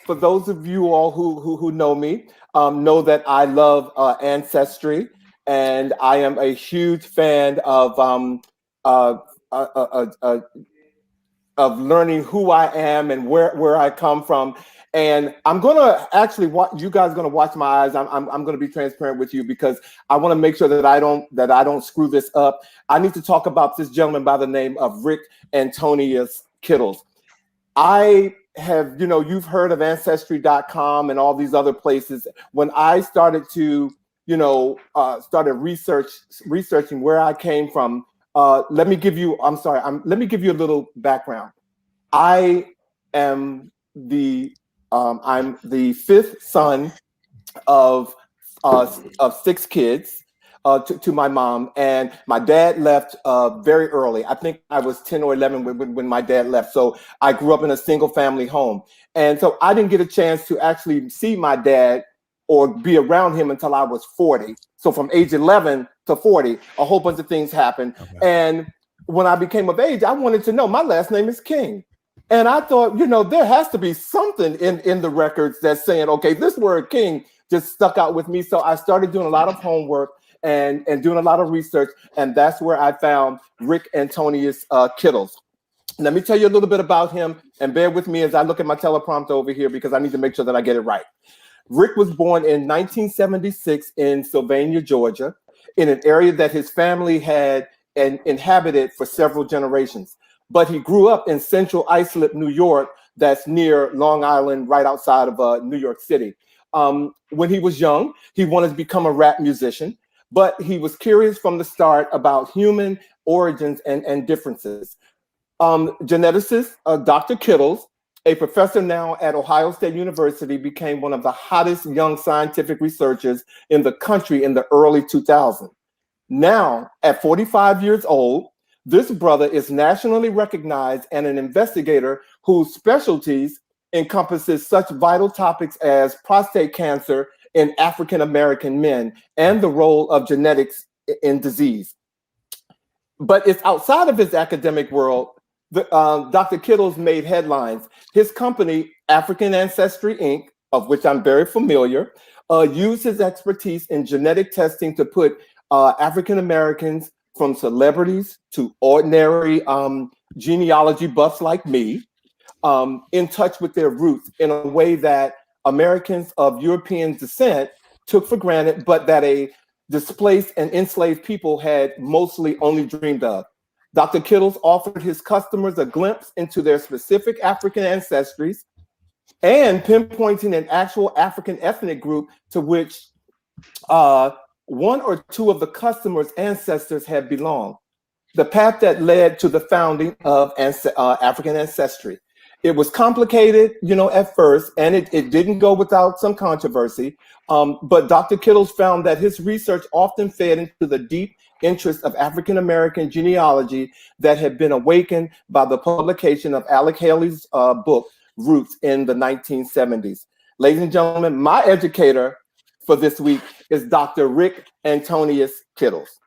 for those of you all who know that I love ancestry, and I am a huge fan uh, uh, uh, uh, of learning who I am and where I come from. And I'm gonna actually watch you guys gonna watch my eyes. I'm gonna be transparent with you because I want to make sure that I don't screw this up. I need to talk about this gentleman by the name of Rick Antonius Kittles. I have, you've heard of ancestry.com and all these other places. When I started to, started researching where I came from, let me give you, let me give you a little background. I am I'm the fifth son of six kids to my mom, and my dad left very early. I think I was 10 or 11 when my dad left. So I grew up in a single family home, and so I didn't get a chance to actually see my dad or be around him until I was 40. So from age 11 to 40, a whole bunch of things happened. Okay. And when I became of age, I wanted to know, my last name is King. And I thought, there has to be something in the records that's saying, okay, this word King just stuck out with me. So I started doing a lot of homework and doing a lot of research. And that's where I found Rick Antonius Kittles. Let me tell you a little bit about him, and bear with me as I look at my teleprompter over here because I need to make sure that I get it right. Rick was born in 1976 in Sylvania, Georgia, in an area that his family had inhabited for several generations. But he grew up in central Islip, New York, that's near Long Island, right outside of New York City. When he was young, he wanted to become a rap musician, but he was curious from the start about human origins and differences. Geneticist Dr. Kittles, a professor now at Ohio State University, became one of the hottest young scientific researchers in the country in the early 2000s. Now, at 45 years old, this brother is nationally recognized and an investigator whose specialties encompasses such vital topics as prostate cancer in African American men and the role of genetics in disease. But it's outside of his academic world. Dr. Kittles made headlines. His company, African Ancestry Inc., of which I'm very familiar, used his expertise in genetic testing to put African Americans, from celebrities to ordinary genealogy buffs like me, in touch with their roots in a way that Americans of European descent took for granted, but that a displaced and enslaved people had mostly only dreamed of. Dr. Kittles offered his customers a glimpse into their specific African ancestries and pinpointing an actual African ethnic group to which one or two of the customers' ancestors had belonged. The path that led to the founding of African Ancestry. It was complicated, at first, and it didn't go without some controversy. But Dr. Kittles found that his research often fed into the deep interest of African American genealogy that had been awakened by the publication of Alec Haley's book, Roots, in the 1970s. Ladies and gentlemen, my educator for this week is Dr. Rick Antonius Kittles.